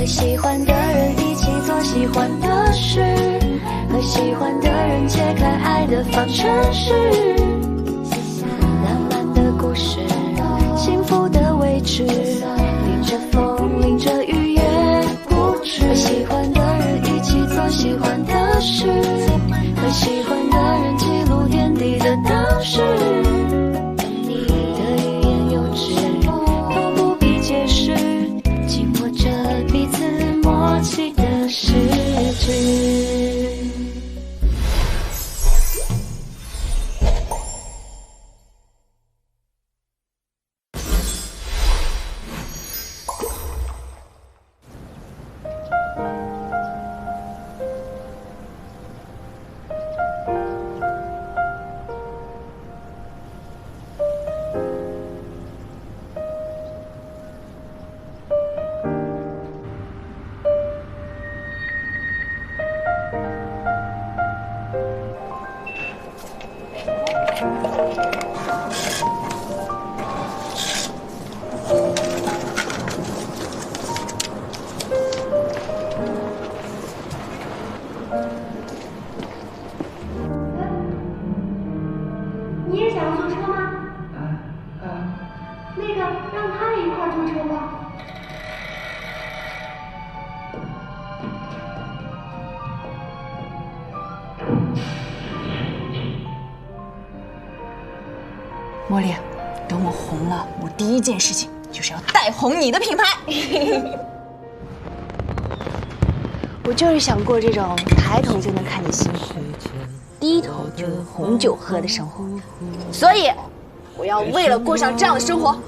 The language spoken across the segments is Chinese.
和喜欢的人一起做喜欢的事，和喜欢的人揭开爱的方程式。浪漫的故事，幸福的位置，淋着风，淋着雨也不止。和喜欢的人一起做喜欢的事，和喜欢的人记录点滴的当时。你的语言幼稚，都不必解释，紧握着彼此默契的实质。你也想要坐车吗？那个，让他也一块儿坐车吧。茉莉，等我红了，我第一件事情就是要带红你的品牌。我就是想过这种抬头就能看见星空，低头就有红酒喝的生活，所以我要为了过上这样的生活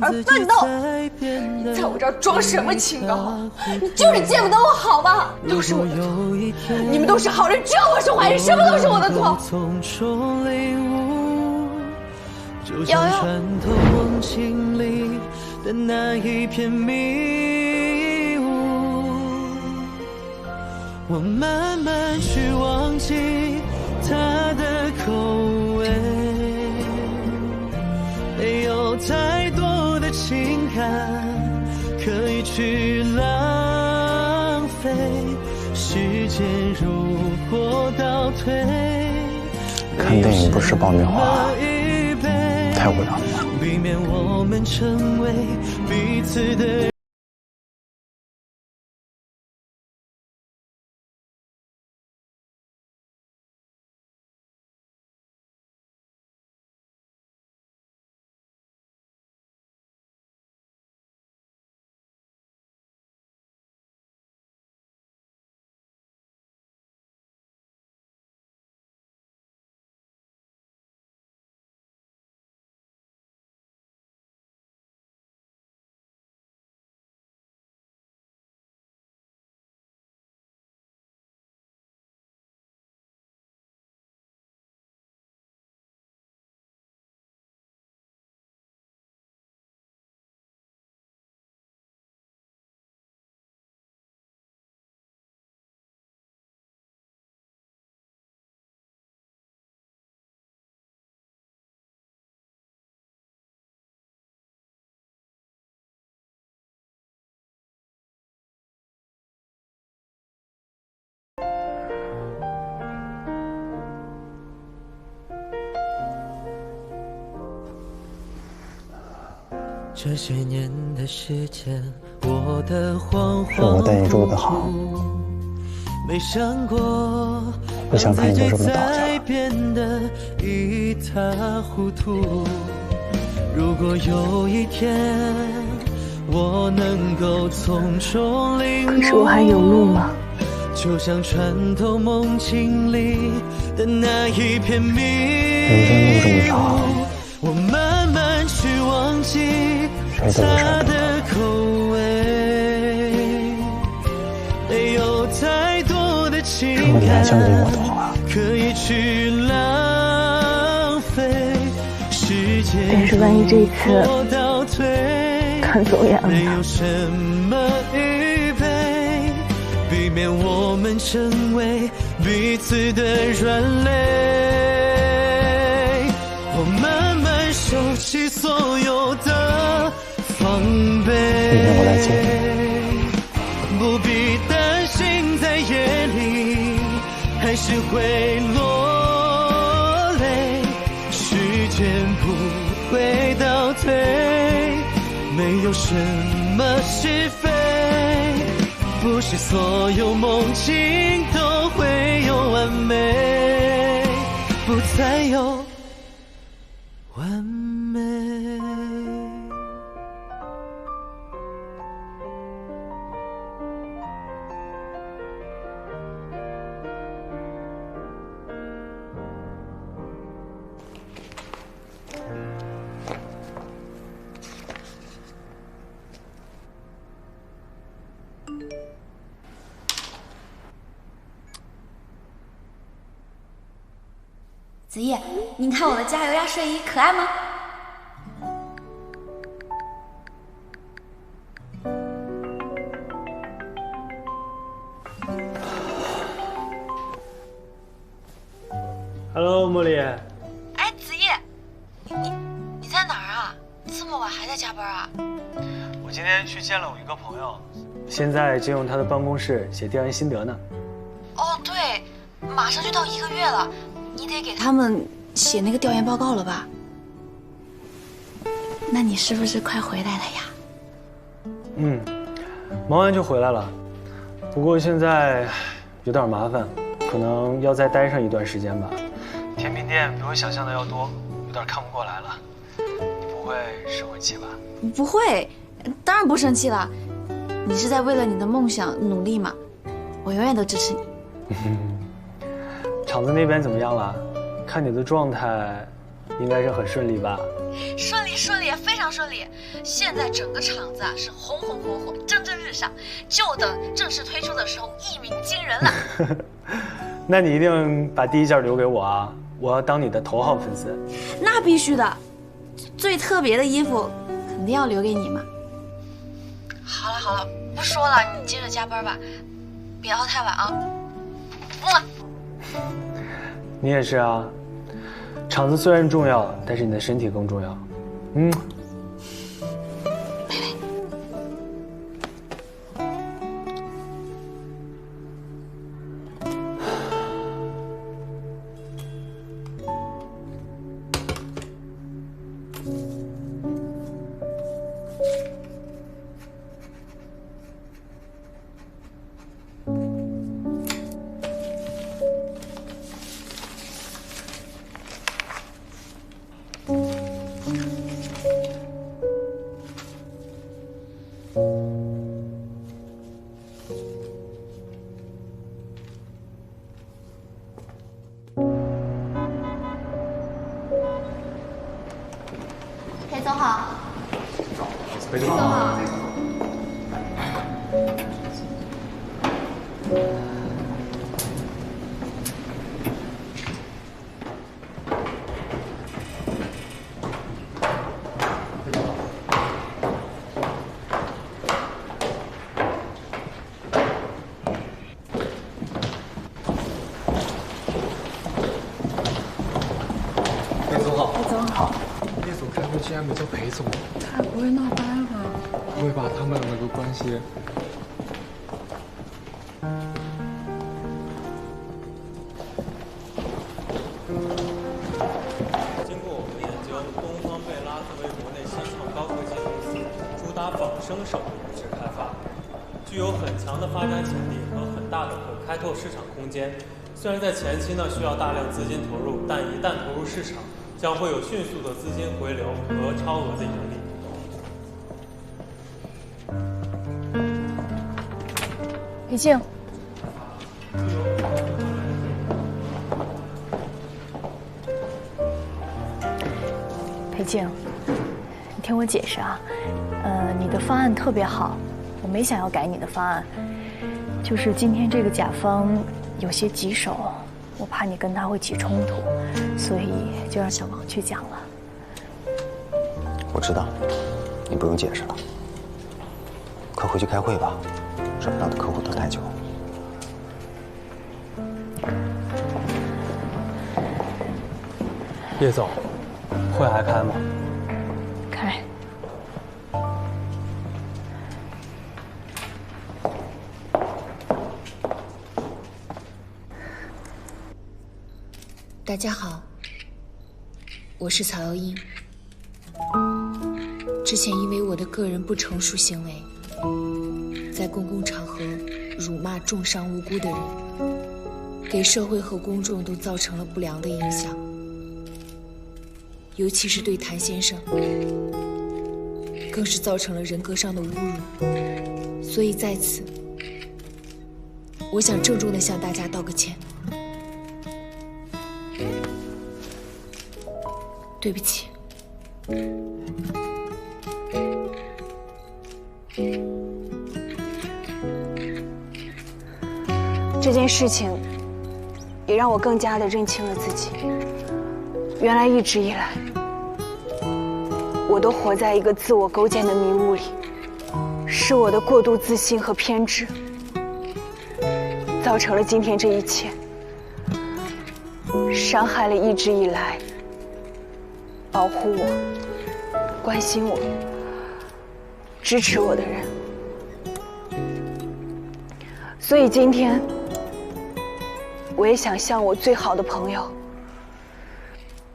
而奋斗。你在我这儿装什么清高？你就是见不得我好吧？都是我的错，你们都是好人，只有我是坏人，什么都是我的错。瑶瑶，我慢慢去忘记它的口味，没有太多的情感可以去浪费。时间如果倒退，看电影不吃爆米花，太无聊了吧？避免我们成为彼此的。这些年的时间，我的惶惶是我对你住的好，没想过不想看你就这么倒下了。变得一塌糊涂。如果有一天我能够从中领悟，可是我还有路吗？就像穿透梦境里的那一片迷人生路这么长，我慢慢去忘记它的口味，没有太多的情感，如果你还相信我的话，可以去浪费。时间但是万一这一次看走眼了没有什么预备，避免我们成为彼此的软肋。我慢慢收起所有的防备，明天我来接你。不必担心在夜里还是会落泪，时间不会倒退，没有什么是非，不是所有梦境都会有完美，不再有完美。子夜，您看我的加油呀睡衣可爱吗？Hello， 茉莉。哎，子夜，你在哪儿啊？这么晚还在加班啊？我今天去见了我一个朋友，现在正用他的办公室写调研心得呢。哦，对，马上就到1个月了。你得给他们写那个调研报告了吧？那你是不是快回来了呀？忙完就回来了，不过现在有点麻烦，可能要再待上一段时间吧。甜品店比我想象的要多，有点看不过来了。你不会生我气吧？不会，当然不生气了。你是在为了你的梦想努力嘛，我永远都支持你。厂子那边怎么样了？看你的状态，应该是很顺利吧？顺利，非常顺利。现在整个厂子啊是红红火火，蒸蒸日上，就等正式推出的时候一鸣惊人了。那你一定把第一件留给我啊！我要当你的头号粉丝。那必须的，最特别的衣服肯定要留给你嘛。好了，不说了，你接着加班吧，别熬太晚啊。你也是啊，厂子虽然重要，但是你的身体更重要。裴总好。裴总好。竟然没叫裴总，他不会闹掰吧？不会吧？他们那个关系。经过我们研究，东方贝拉作为国内新创高科技公司，主打仿生手的物质开发，具有很强的发展潜力和很大的可开拓市场空间。虽然在前期呢需要大量资金投入，但一旦投入市场，将会有迅速的资金回流和超额的盈利。裴静，裴静，你听我解释啊，你的方案特别好，我没想要改你的方案，就是今天这个甲方有些棘手，我怕你跟他会起冲突，所以就让小王去讲了。我知道，你不用解释了，快回去开会吧，省得让客户等太久。叶总，会还开吗？开。大家好，我是曹瑶英。之前因为我的个人不成熟行为，在公共场合辱骂重伤无辜的人，给社会和公众都造成了不良的影响，尤其是对谭先生，更是造成了人格上的侮辱。所以在此，我想郑重地向大家道个歉。对不起。这件事情也让我更加的认清了自己。原来一直以来，我都活在一个自我构建的迷雾里，是我的过度自信和偏执，造成了今天这一切，伤害了一直以来保护我、关心我、支持我的人。所以今天，我也想向我最好的朋友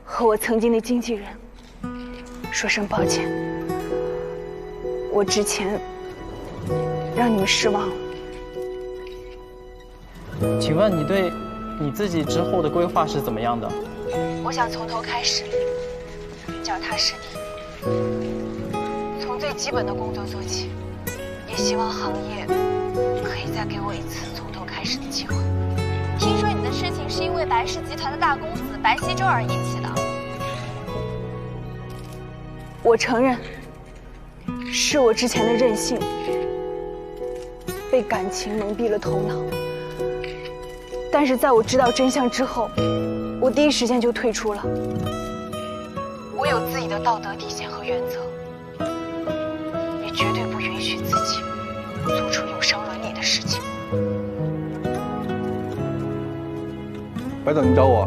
和我曾经的经纪人说声抱歉，我之前让你们失望了。请问你对你自己之后的规划是怎么样的？我想从头开始，脚踏实地，从最基本的工作做起，也希望行业可以再给我一次从头开始的机会。听说你的事情是因为白氏集团的大公子白希洲而引起的。我承认，是我之前的任性，被感情蒙蔽了头脑。但是在我知道真相之后，我第一时间就退出了。我有自己的道德底线和原则，也绝对不允许自己做出有伤伦理的事情。白总，你找我？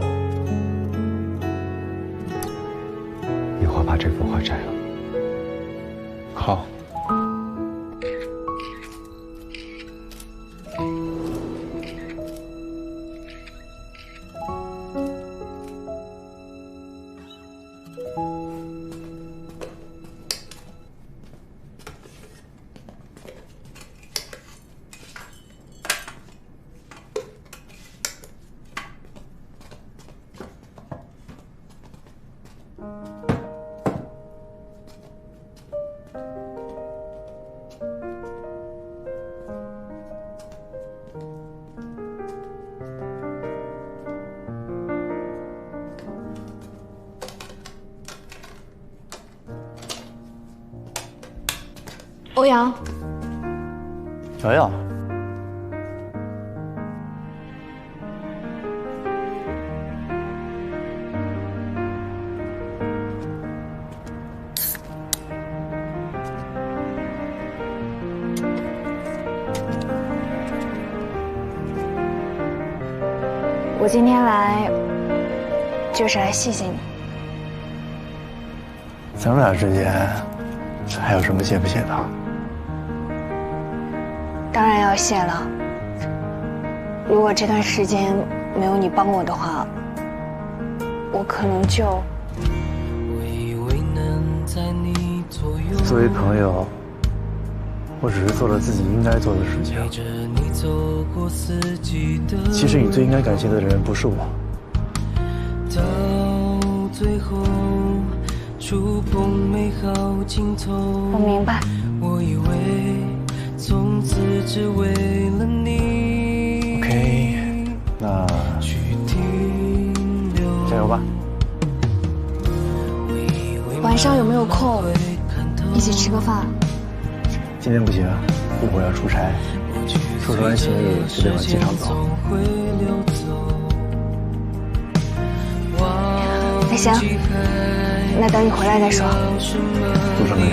一会儿把这幅画摘了。好。欧阳，瑶瑶，我今天来，就是来谢谢你。咱们俩之间还有什么谢不谢的？当然要谢了。如果这段时间没有你帮我的话，我可能就……作为朋友，我只是做了自己应该做的事情。其实你最应该感谢的人不是我。我明白。OK， 那加油吧。晚上有没有空一起吃个饭？今天不行，一会儿要出差，收拾完行李就得往机场走。那行，那等你回来再说。住什么呀？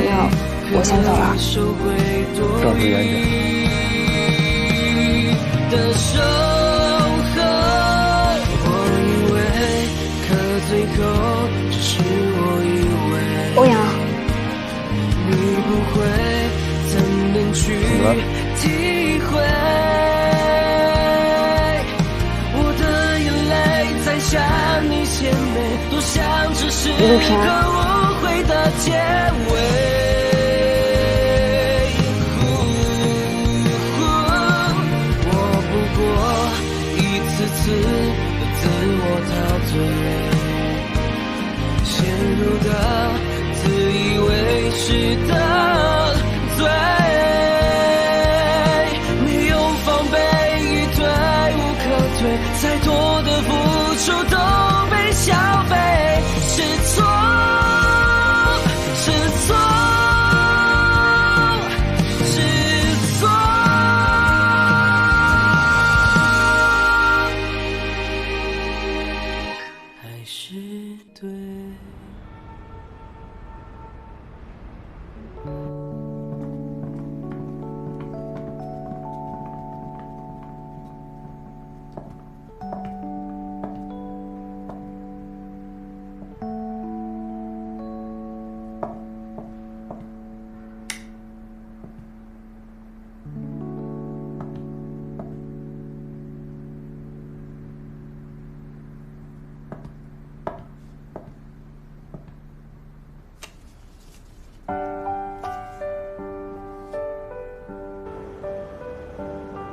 那我先走了。照顾远点。欧阳，怎么了？甜美，多想只是个误会的结尾。我不过一次次的自我陶醉，陷入的自以为是的罪，没有防备，一退无可退，再多的付出都被消费，是错，是错，是错，还是对。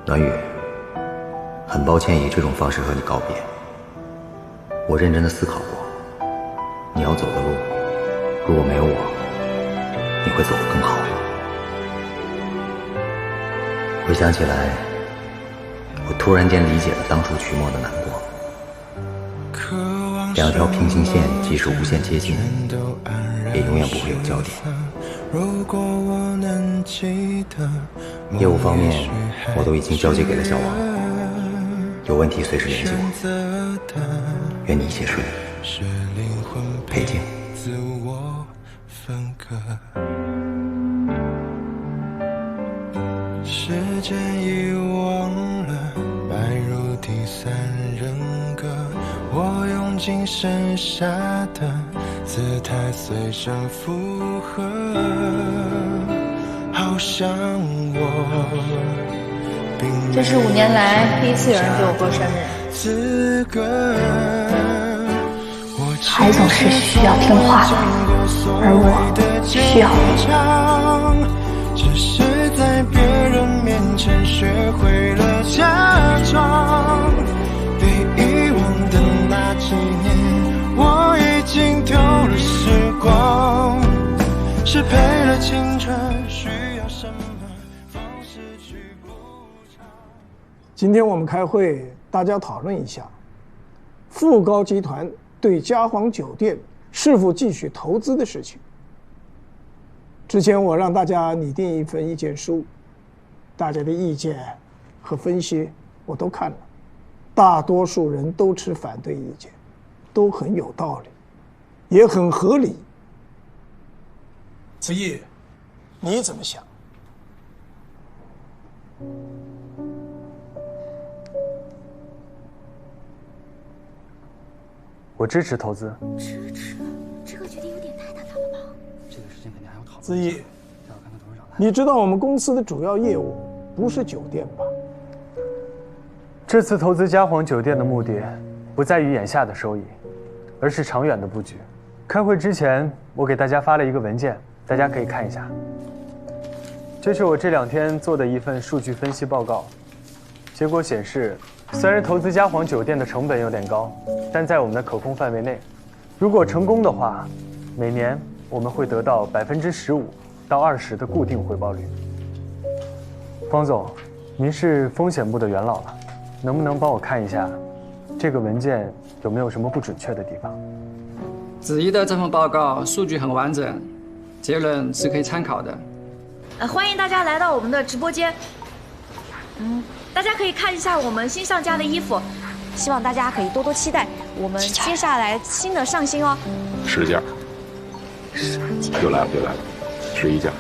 暖雨，很抱歉以这种方式和你告别。我认真的思考过，你要走的路，如果没有我，你会走得更好。回想起来，我突然间理解了当初曲墨的难过。两条平行线即使无限接近，也永远不会有交点。业务方面我都已经交接给了小王，有问题随时联系我。愿你一切顺利，裴静。时间遗忘了白如第三人格，我用尽剩下的姿态随声附和，好像我这是5年来第一次有人给我过生日。孩总是需要听话的，而我需要你。只是在别人面前学会了假装，被遗忘的那几年，我已经丢了时光，是赔了青春，需要什么方式去补偿？今天我们开会，大家讨论一下富高集团对嘉皇酒店是否继续投资的事情。之前我让大家拟定一份意见书，大家的意见和分析我都看了，大多数人都持反对意见，都很有道理，也很合理。子毅，你怎么想？我支持投资。支持？这个决定有点太大胆了吧？这个事情肯定还要讨论。子毅，你知道我们公司的主要业务不是酒店吧？这次投资嘉皇酒店的目的，不在于眼下的收益，而是长远的布局。开会之前，我给大家发了一个文件，大家可以看一下。这是我这2天做的一份数据分析报告，结果显示，虽然投资嘉皇酒店的成本有点高，但在我们的可控范围内。如果成功的话，每年我们会得到15%到20%的固定回报率。方总，您是风险部的元老了，能不能帮我看一下这个文件有没有什么不准确的地方？子怡的这份报告数据很完整，结论是可以参考的。欢迎大家来到我们的直播间。大家可以看一下我们新上架的衣服，希望大家可以多多期待我们接下来新的上新哦。10件，又来了，11件。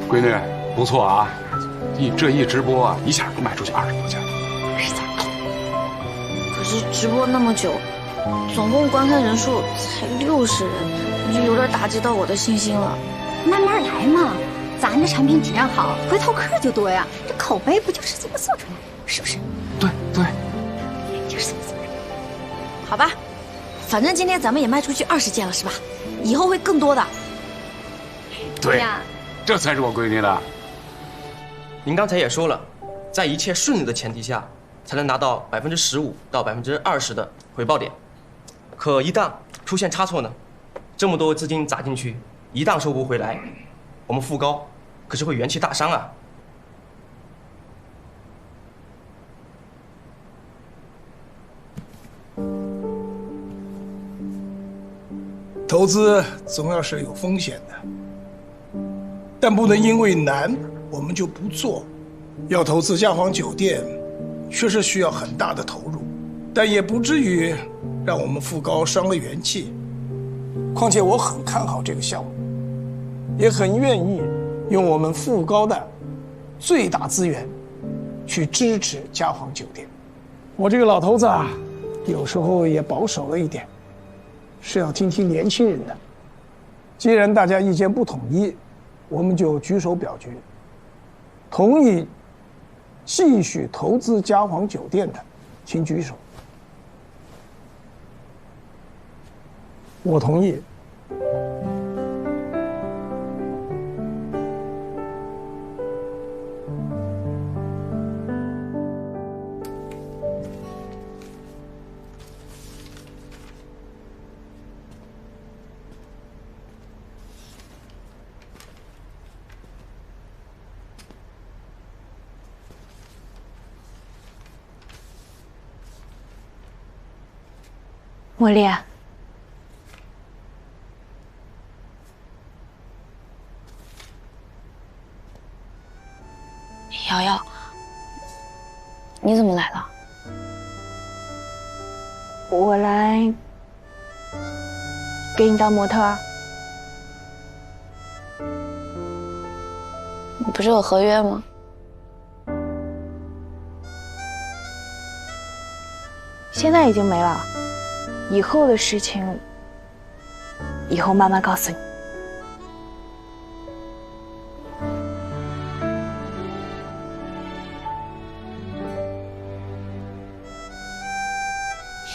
闺女，不错啊，这一直播啊，一下就卖出去20多件。可是直播那么久，总共观看人数才60人，就有点打击到我的信心了。慢慢来嘛，咱这产品质量好，回头客就多呀。这口碑不就是这么做出来，是不是？对，就是这么做。好吧，反正今天咱们也卖出去20件了，是吧？以后会更多的。对呀，这才是我规定的。您刚才也说了，在一切顺利的前提下，才能拿到15%到20%的回报点。可一旦出现差错呢？这么多资金砸进去，一旦收不回来，我们富高可是会元气大伤啊！投资总要是有风险的，但不能因为难我们就不做。要投资嘉皇酒店，确实需要很大的投入，但也不至于让我们富高伤了元气。况且我很看好这个项目，也很愿意用我们富高的最大资源去支持嘉皇酒店。我这个老头子啊，有时候也保守了一点，是要听听年轻人的。既然大家意见不统一，我们就举手表决，同意继续投资嘉皇酒店的，请举手。我同意。茉莉，瑶瑶，你怎么来了？我来给你当模特儿。你不是有合约吗？现在已经没了。以后的事情，以后慢慢告诉你。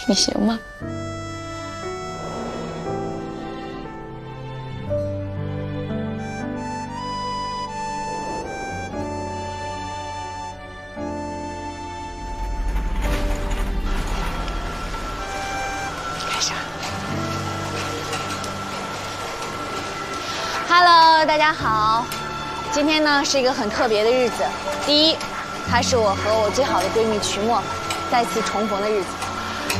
你行吗？Hello， 大家好。今天呢是一个很特别的日子。第一，它是我和我最好的闺蜜瞿墨再次重逢的日子。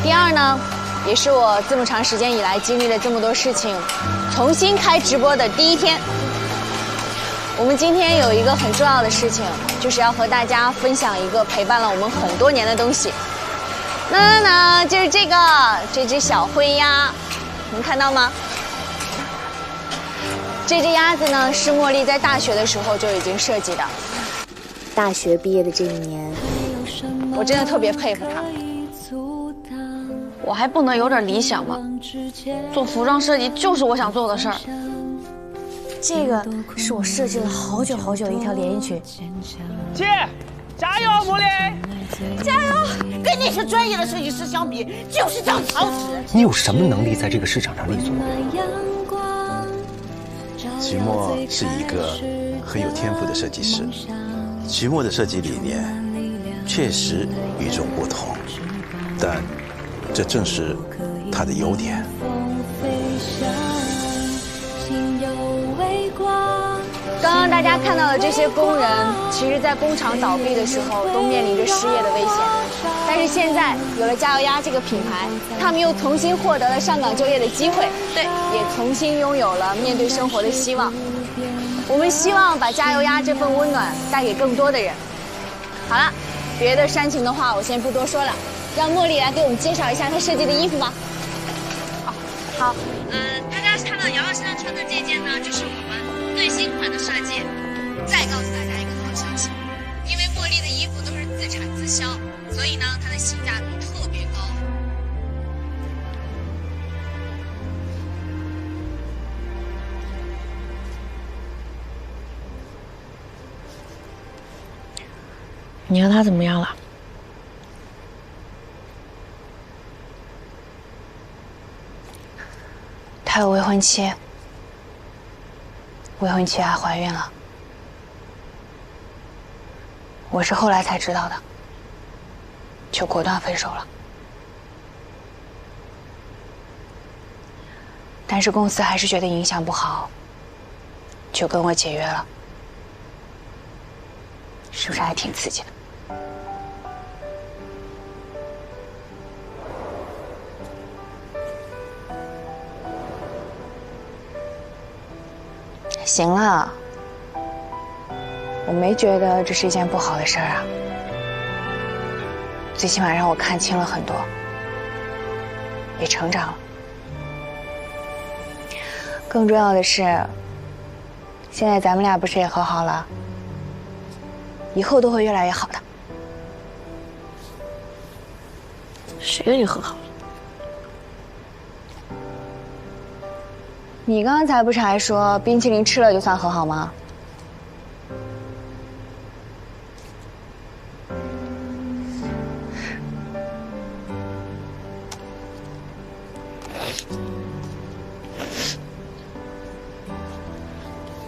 第二呢，也是我这么长时间以来经历了这么多事情，重新开直播的第一天。我们今天有一个很重要的事情，就是要和大家分享一个陪伴了我们很多年的东西。那就是这只小灰鸭，能看到吗？这只鸭子呢，是茉莉在大学的时候就已经设计的。大学毕业的这一年，我真的特别佩服她。我还不能有点理想吗？做服装设计就是我想做的事儿。这个是我设计了好久好久的一条连衣裙。姐，加油，茉莉！加油！跟那些专业的设计师相比，就是张草纸。你有什么能力在这个市场上立足？瞿墨是一个很有天赋的设计师，瞿墨的设计理念确实与众不同，但这正是他的优点。刚刚大家看到的这些工人，其实在工厂倒闭的时候都面临着失业的危险，但是现在有了加油鸭这个品牌，他们又重新获得了上岗就业的机会，对，也重新拥有了面对生活的希望。我们希望把加油鸭这份温暖带给更多的人。好了，别的煽情的话我先不多说了，让茉莉来给我们介绍一下她设计的衣服吧。好，大家看到瑶瑶身上穿的这件呢，就是我们最新款的设计。再告诉大家一个好消息，因为茉莉的衣服都是自产自销，所以呢，它的性价比特别高。你和他怎么样了？他有未婚妻，未婚妻还怀孕了。我是后来才知道的，就果断分手了。但是公司还是觉得影响不好，就跟我解约了。是不是还挺刺激的？行了，我没觉得这是一件不好的事儿啊。最起码让我看清了很多，也成长了。更重要的是，现在咱们俩不是也和好了？以后都会越来越好的。谁跟你和好了？你刚才不是还说冰淇淋吃了就算和好吗？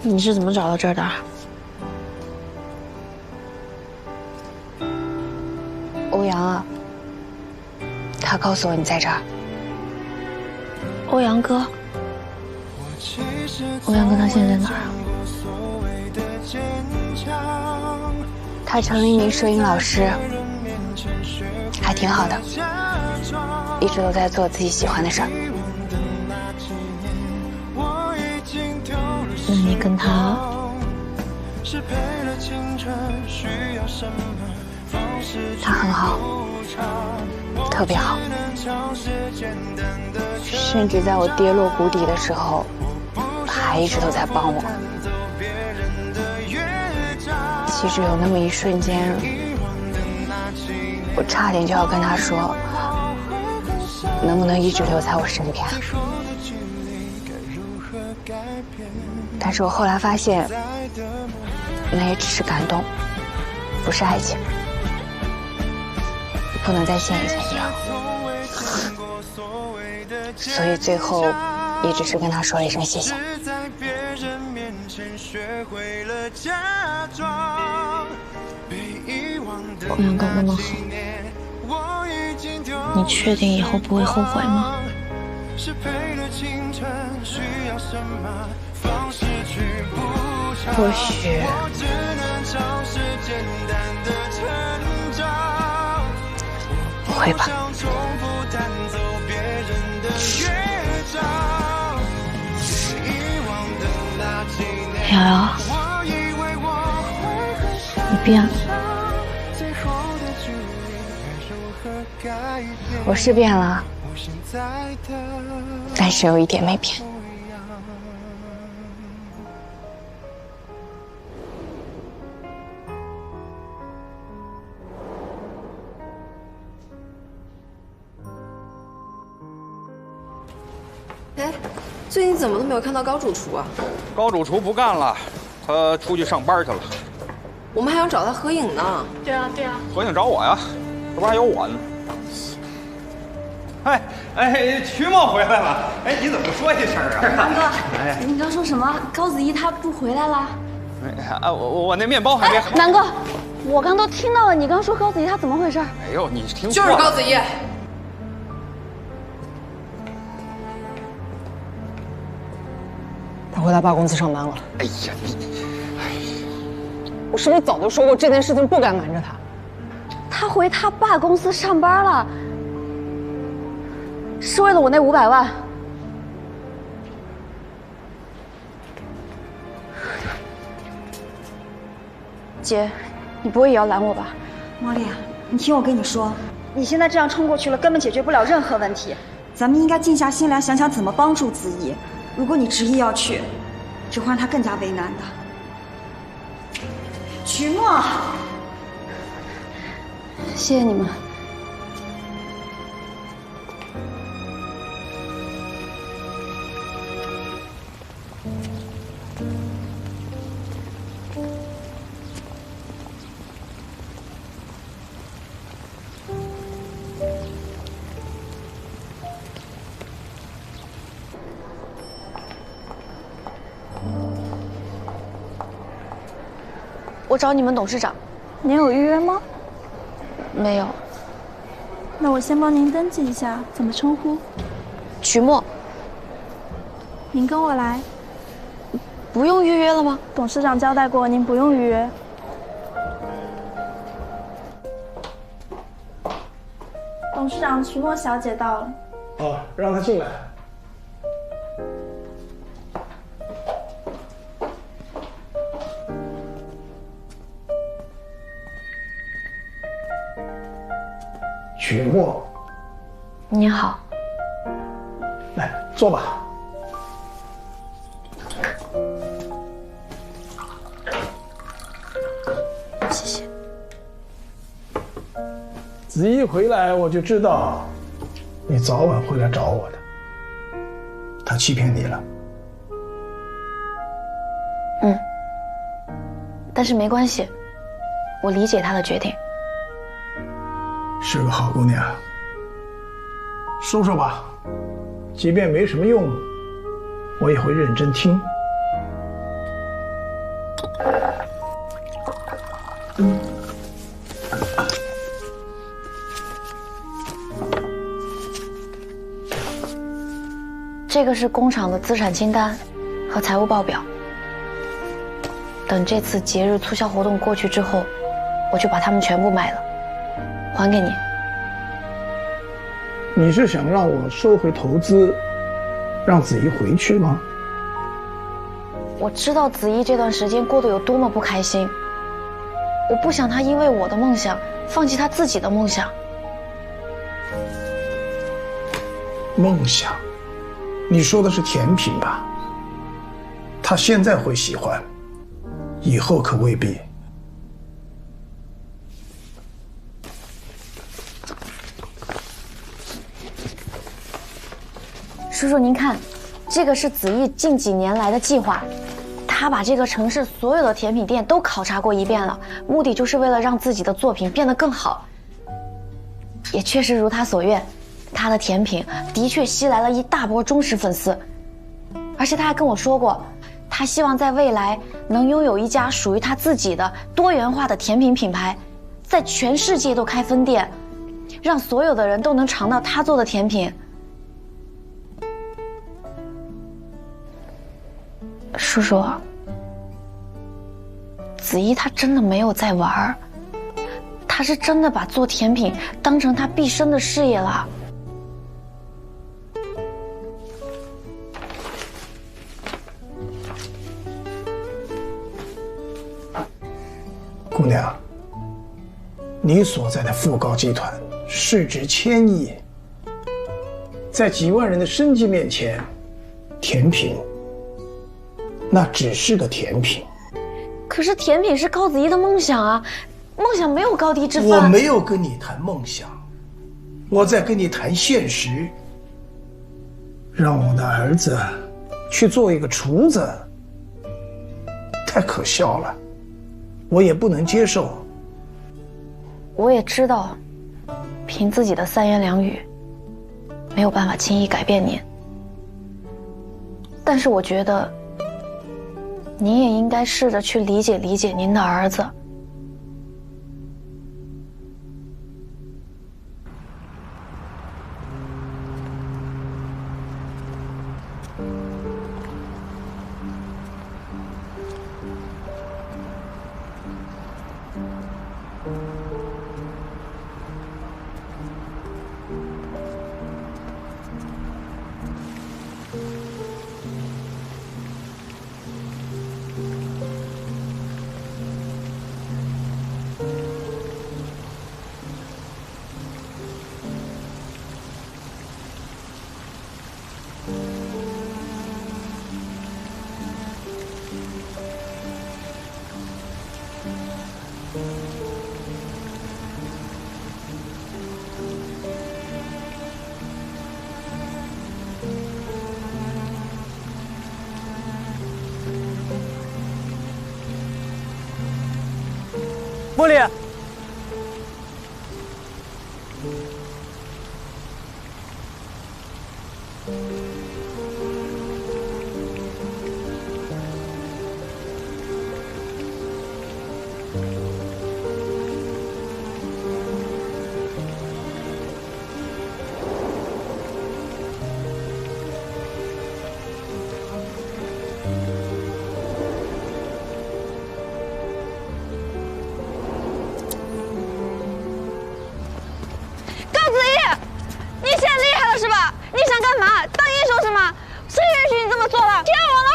你是怎么找到这儿的？欧阳啊，他告诉我你在这儿。欧阳哥，欧阳哥他现在在哪儿啊？他成了一名摄影老师，还挺好的，一直都在做自己喜欢的事儿。那你跟他？他很好，特别好，甚至在我跌落谷底的时候，还一直都在帮我。其实有那么一瞬间，我差点就要跟他说，能不能一直留在我身边。但是我后来发现，那也只是感动，不是爱情，不能再陷一层一样。所以最后也只是跟他说了一声谢谢。欧阳哥那么好，你确定以后不会后悔吗？或许不会吧。瑶瑶，你变了。我是变了，但是有一点没变。哎，最近怎么都没有看到高主厨啊？高主厨不干了，他出去上班去了。我们还想找他合影呢。对啊，对啊。合影找我呀，这不还有我呢？瞿梦回来了。哎，你怎么不说一声啊？南哥，哎，你刚说什么？高子怡她不回来了？我那面包还没好。南哥，我刚都听到了，你刚说高子怡她怎么回事？哎呦，你听错了。就是高子怡。他回他爸公司上班了。哎呀，我是不是早就说过这件事情不该瞒着他？他回他爸公司上班了，是为了我那500万。姐，你不会也要拦我吧？茉莉，你听我跟你说，你现在这样冲过去了，根本解决不了任何问题。咱们应该静下心来想想怎么帮助子怡。如果你执意要去，只会让她更加为难的。瞿墨，谢谢你们。我找你们董事长。您有预约吗？没有。那我先帮您登记一下，怎么称呼？曲墨。您跟我来。不用预约了吗？董事长交代过，您不用预约。董事长，曲墨小姐到了。哦，让她进来。曲墨，您好。来坐吧。谢谢。子怡回来，我就知道你早晚会来找我的。他欺骗你了。嗯，但是没关系，我理解他的决定。是个好姑娘，说说吧，即便没什么用，我也会认真听。这个是工厂的资产清单和财务报表。等这次节日促销活动过去之后，我就把它们全部卖了，还给你。你是想让我收回投资，让子怡回去吗？我知道子怡这段时间过得有多么不开心，我不想她因为我的梦想放弃她自己的梦想。梦想？你说的是甜品吧？她现在会喜欢，以后可未必。叔叔，您看，这个是子怡近几年来的计划。他把这个城市所有的甜品店都考察过一遍了，目的就是为了让自己的作品变得更好。也确实如他所愿，他的甜品的确吸来了一大波忠实粉丝。而且他还跟我说过，他希望在未来能拥有一家属于他自己的多元化的甜品品牌，在全世界都开分店，让所有的人都能尝到他做的甜品。叔叔，子怡她真的没有在玩儿，她是真的把做甜品当成她毕生的事业了。姑娘，你所在的富高集团市值1000亿，在几万人的生计面前，甜品那只是个甜品。可是甜品是高子怡的梦想啊，梦想没有高低之分。我没有跟你谈梦想，我在跟你谈现实。让我的儿子去做一个厨子，太可笑了，我也不能接受。我也知道，凭自己的3言2语，没有办法轻易改变您。但是我觉得，您也应该试着去理解理解您的儿子。茉莉，干嘛？当英雄是吗？谁允许你这么做的？骗我了！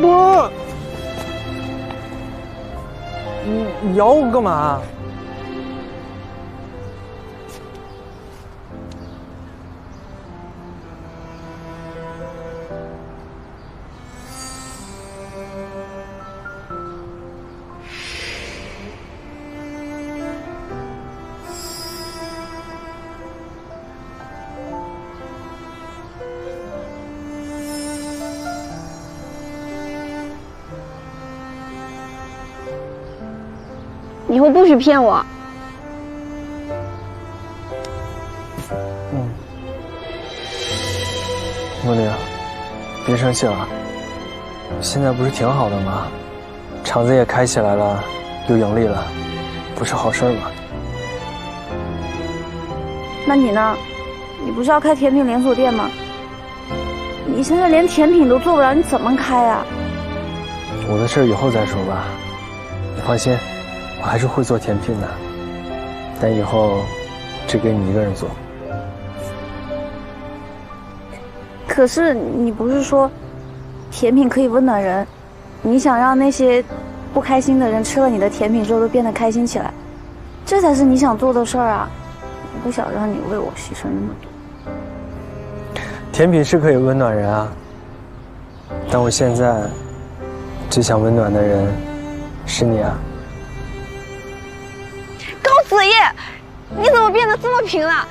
不，你咬我干嘛？以后不许骗我。茉莉，别生气了，现在不是挺好的吗？厂子也开起来了，又盈利了，不是好事吗？那你呢？你不是要开甜品连锁店吗？你现在连甜品都做不了，你怎么开啊？我的事以后再说吧，你放心，我还是会做甜品的，但以后只给你一个人做。可是你不是说甜品可以温暖人？你想让那些不开心的人吃了你的甜品之后都变得开心起来，这才是你想做的事儿啊！我不想让你为我牺牲那么多。甜品是可以温暖人啊，但我现在最想温暖的人是你啊。高子夜，你怎么变得这么平了？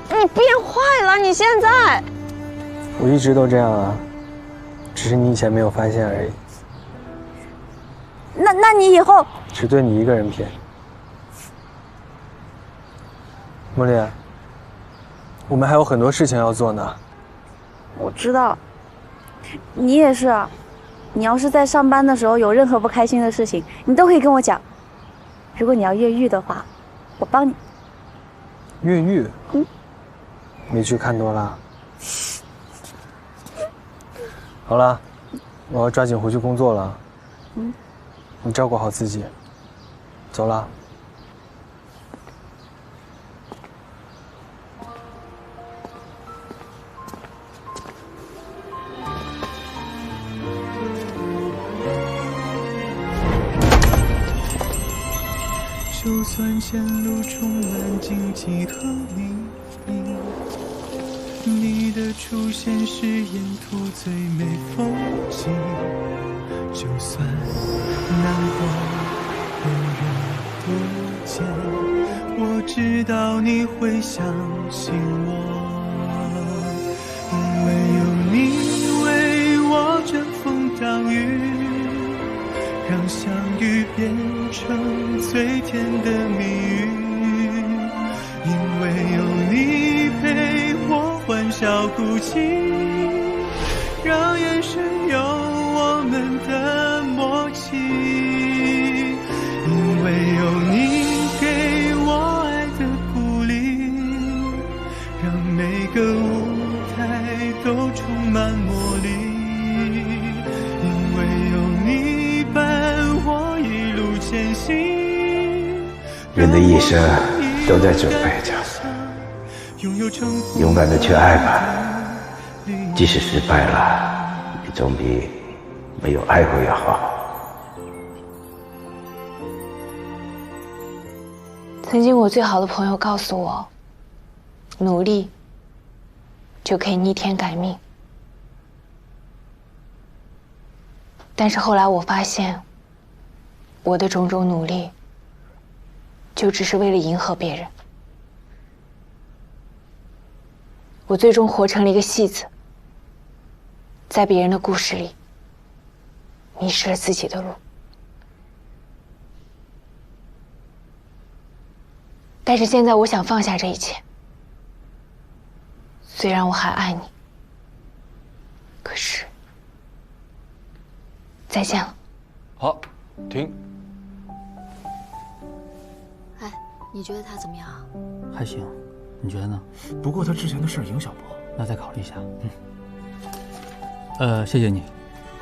你变坏了！你现在。我一直都这样啊，只是你以前没有发现而已。那你以后只对你一个人偏。茉莉，我们还有很多事情要做呢。我知道，你也是啊。你要是在上班的时候有任何不开心的事情，你都可以跟我讲。如果你要越狱的话，我帮你。越狱？没去看多了。好了，我要抓紧回去工作了。你照顾好自己。走了。就算前路充满荆棘和泥泞，你的出现是沿途最美风景。就算难过有人不见，我知道你会相信我，因为有你为我遮风挡雨，让相遇变成最甜的蜜语，因为有你陪我欢笑哭泣，让眼神有我们的默契，因为有你给我爱的鼓励，让每个舞台都充满魔力，因为有你伴我一路前行。人的一生都在准备着，勇敢的去爱吧，即使失败了，也总比没有爱过要好。曾经我最好的朋友告诉我，努力就可以逆天改命。但是后来我发现，我的种种努力就只是为了迎合别人。我最终活成了一个戏子，在别人的故事里迷失了自己的路。但是现在我想放下这一切，虽然我还爱你，可是再见了。好，停。哎，你觉得他怎么样啊？还行，你觉得呢？不过他之前的事影响不好，那再考虑一下。谢谢你。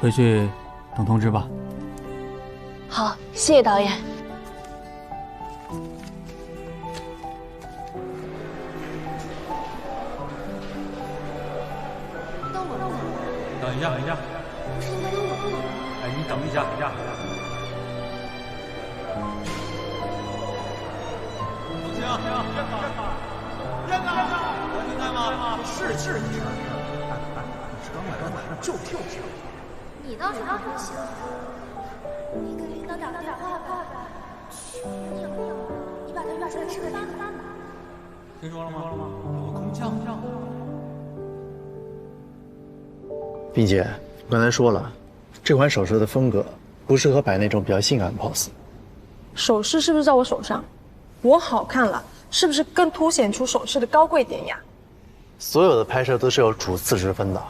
回去等通知吧。好，谢谢导演。等一下，等一下。哎，你等一下，等一下。东兴，院长，我现在吗？是你是。你是刚来的哪？就跳跳。你倒是不行。你给领导打个电话吧。去你的！你把他约出来吃个饭吧。听说了吗？有个空降。并且我刚才说了，这款首饰的风格不适合摆那种比较性感的 pose。首饰是不是在我手上？我好看了，是不是更凸显出首饰的高贵典雅？所有的拍摄都是有主次之分的，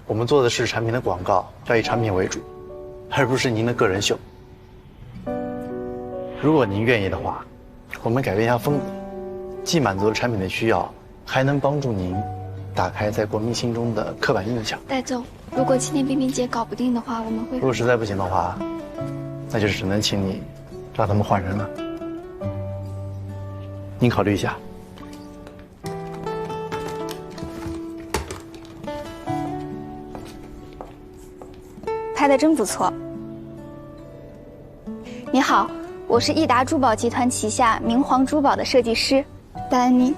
我们做的是产品的广告，要以产品为主，而不是您的个人秀。如果您愿意的话，我们改变一下风格，既满足了产品的需要，还能帮助您打开在国民心中的刻板印象。戴总，如果今天冰冰姐搞不定的话，我们会……如果实在不行的话，那就只能请你让他们换人了。您考虑一下。拍得真不错。你好，我是益达珠宝集团旗下明皇珠宝的设计师戴安妮。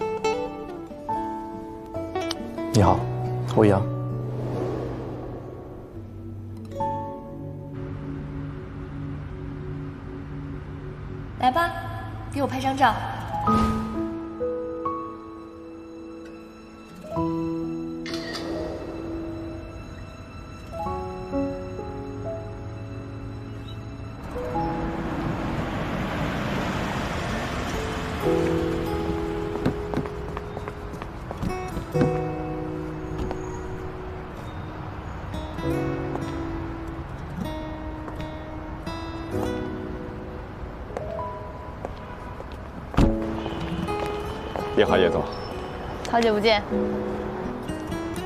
你好，欧阳。来吧，给我拍张照。你好，叶总。好久不见。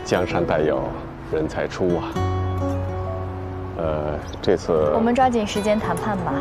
江山代有人才出啊。这次我们抓紧时间谈判吧。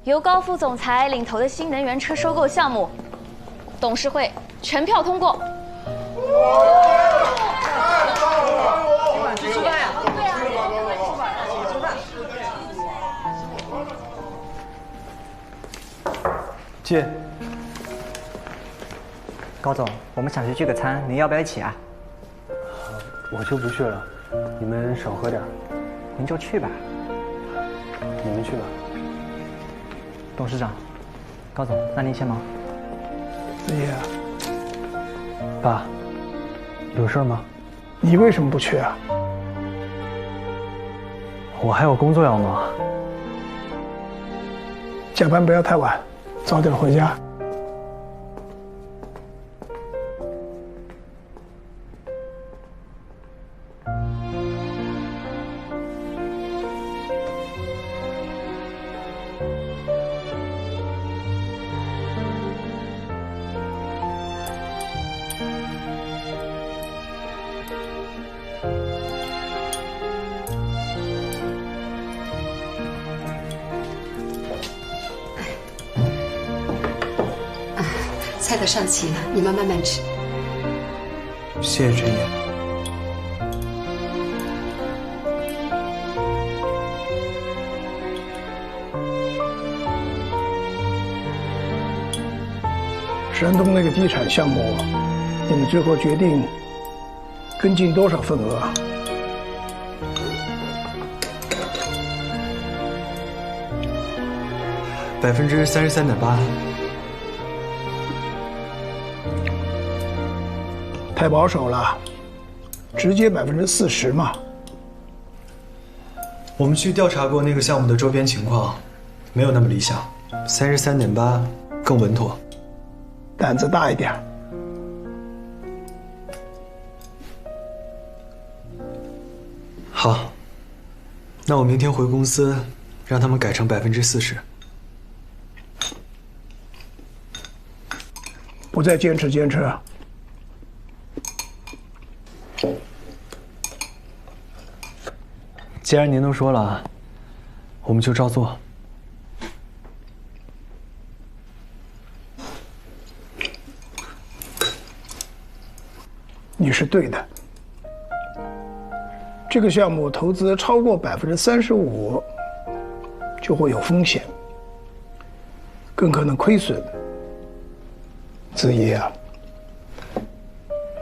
由高副总裁领头的新能源车收购项目，董事会全票通过。今晚去吃饭呀？对呀，一起吃饭。姐，高总，我们想去聚个餐，您要不要一起啊？我就不去了，你们少喝点。您就去吧。你们去吧。董事长，高总，那您先忙。子夜，爸，有事吗？你为什么不去啊？我还有工作要忙。加班不要太晚，早点回家。菜都上齐了，你们慢慢吃。谢谢陈爷。山东那个地产项目，你们最后决定跟进多少份额？33.8%。太保守了，直接40%嘛。我们去调查过那个项目的周边情况，没有那么理想，33.8%更稳妥。胆子大一点。好，那我明天回公司，让他们改成40%。不再坚持。既然您都说了，我们就照做。你是对的。这个项目投资超过35%，就会有风险，更可能亏损。子怡啊，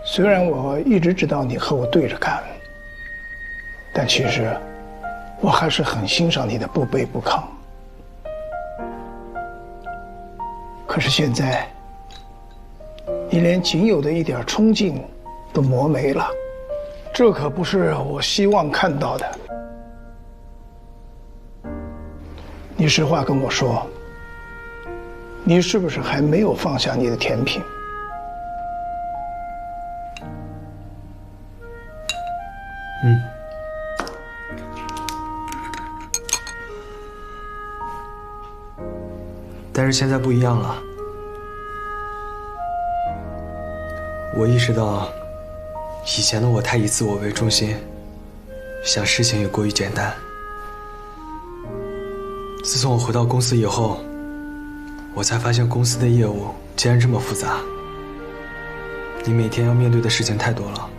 虽然我一直知道你和我对着干，但其实我还是很欣赏你的不卑不亢。可是现在，你连仅有的一点冲劲都磨没了，这可不是我希望看到的。你实话跟我说，你是不是还没有放下你的甜品？但是现在不一样了，我意识到，以前的我太以自我为中心，想事情也过于简单。自从我回到公司以后，我才发现公司的业务竟然这么复杂，你每天要面对的事情太多了，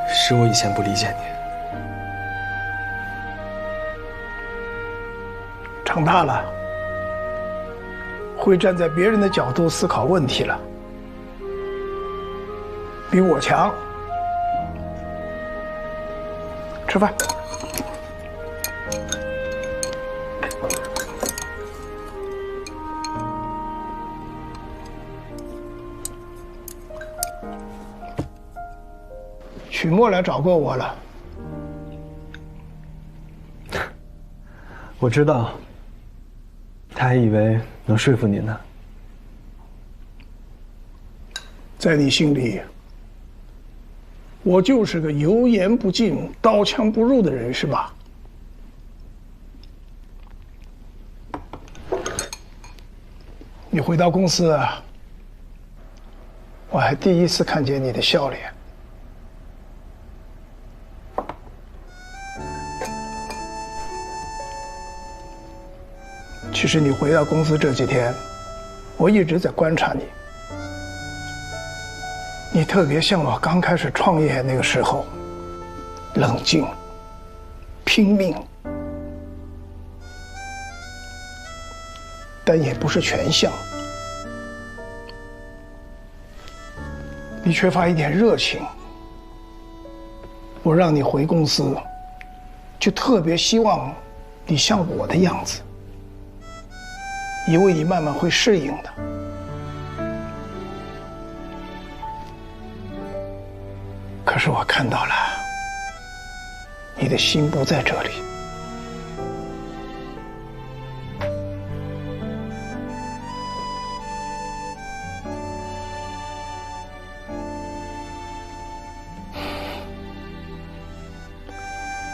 是我以前不理解你。长大了，会站在别人的角度思考问题了，比我强。吃饭。曲墨来找过我了，我知道，他还以为能说服你呢。在你心里，我就是个油盐不进、刀枪不入的人，是吧？你回到公司啊，我还第一次看见你的笑脸。其实你回到公司这几天，我一直在观察你。你特别像我刚开始创业那个时候，冷静、拼命，但也不是全像。你缺乏一点热情。我让你回公司，就特别希望你像我的样子。因为你慢慢会适应的。可是我看到了，你的心不在这里。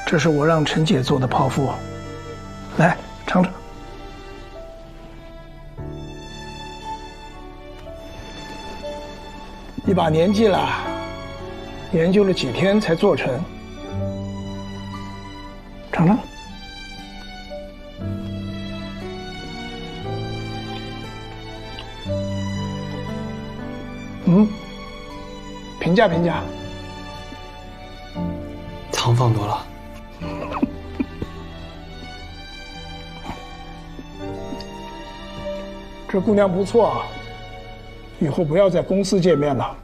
这是我让陈姐做的泡芙，来尝尝。一把年纪了，研究了几天才做成。尝尝。评价评价。糖放多了。这姑娘不错啊，以后不要在公司见面了，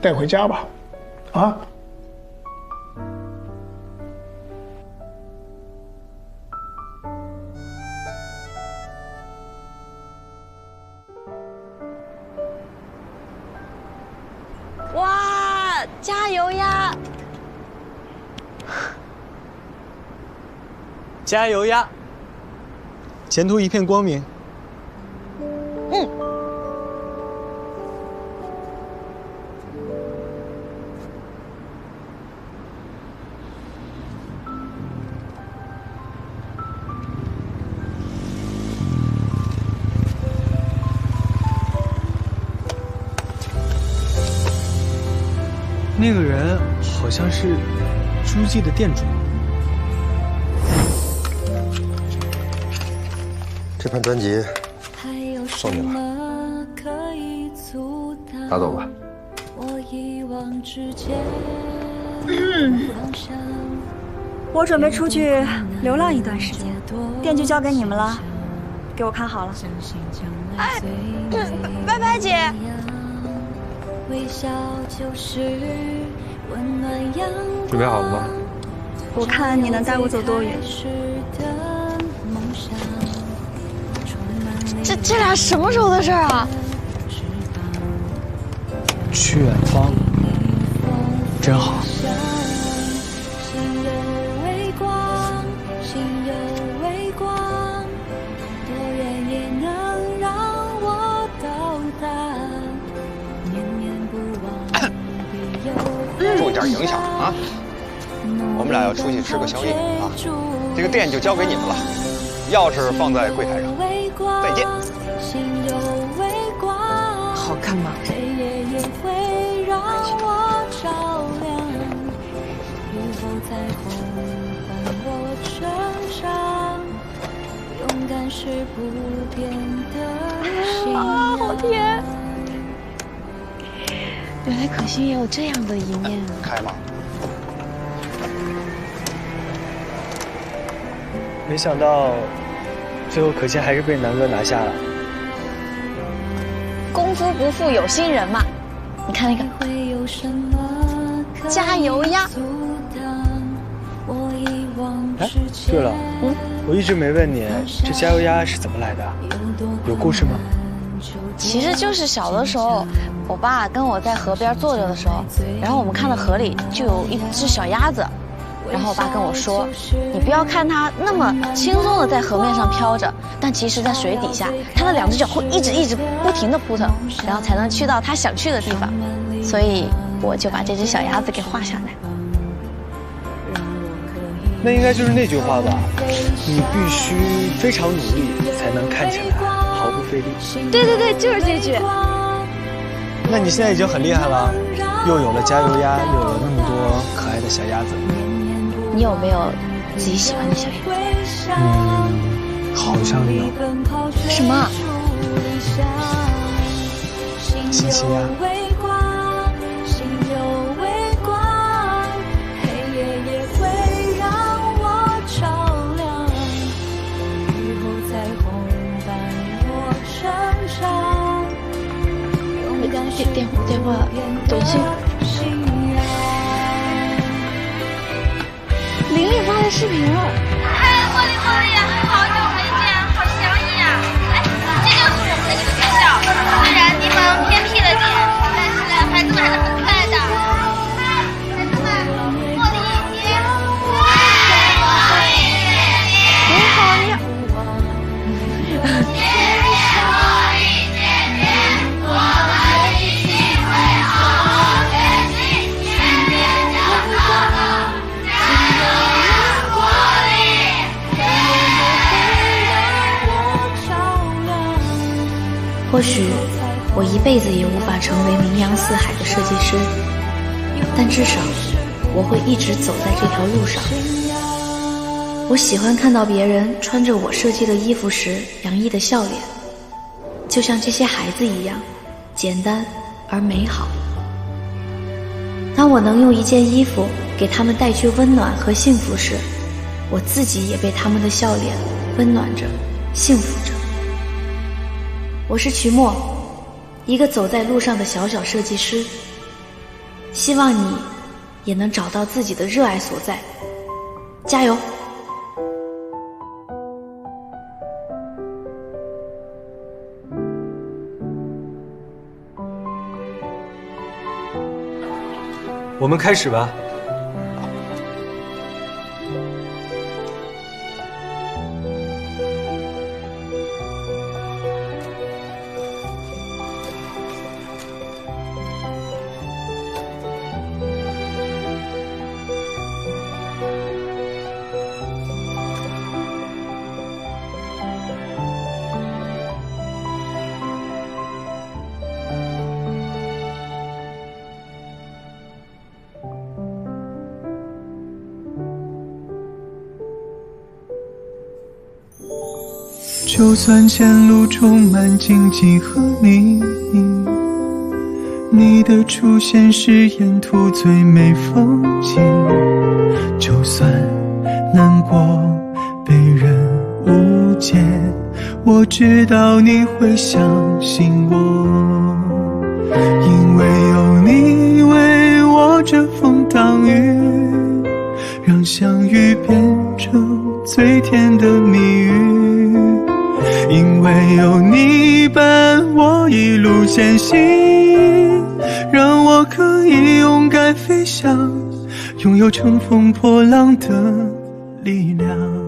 带回家吧，啊？哇，加油呀！加油呀！前途一片光明。嗯。那个人好像是诸暨的店主。这盘专辑送你了，拿走吧。我准备出去流浪一段时间，店就交给你们了，给我看好了。哎，拜拜姐。准备好了吗？我看你能带我走多远。这俩什么时候的事儿啊？去远方，真好。受一点影响啊！我们俩要出去吃个宵夜啊！这个店就交给你们了，钥匙放在柜台上。再见。好看吗？啊，好甜！原来可心也有这样的一面啊！开吗？没想到，最后可心还是被南哥拿下了。功夫不负有心人嘛！你看那个，加油呀！哎，对了，我一直没问你，这加油鸭是怎么来的？有故事吗？其实就是小的时候，我爸跟我在河边坐着的时候，然后我们看到河里就有一只小鸭子，然后我爸跟我说，你不要看它那么轻松的在河面上飘着，但其实在水底下，它的两只脚会一直不停的扑腾，然后才能去到它想去的地方。所以我就把这只小鸭子给画下来。那应该就是那句话吧，你必须非常努力才能看起来毫不费力。对，就是这句。那你现在已经很厉害了，又有了加油鸭，又有了那么多可爱的小鸭子。你有没有自己喜欢的小鸭子？好像有。什么？星星鸭。电话，短信。玲玲发的视频了。哎，茉莉，好久没见，好想你啊！哎，这就是我们的一个学校，虽然地方偏僻了点，但是孩子们还是很可爱的。孩子们，茉莉姐，你好，你好。或许我一辈子也无法成为名扬四海的设计师，但至少我会一直走在这条路上。我喜欢看到别人穿着我设计的衣服时洋溢的笑脸，就像这些孩子一样，简单而美好。当我能用一件衣服给他们带去温暖和幸福时，我自己也被他们的笑脸温暖着，幸福着。我是瞿墨，一个走在路上的小小设计师。希望你也能找到自己的热爱所在，加油！我们开始吧。就算前路充满荆棘和泥泞，你的出现是沿途最美风景。就算难过被人误解，我知道你会相信我，因为有你为我遮风挡雨，让相遇变成最甜的蜜语。因为有你伴我一路前行，让我可以勇敢飞翔，拥有乘风破浪的力量。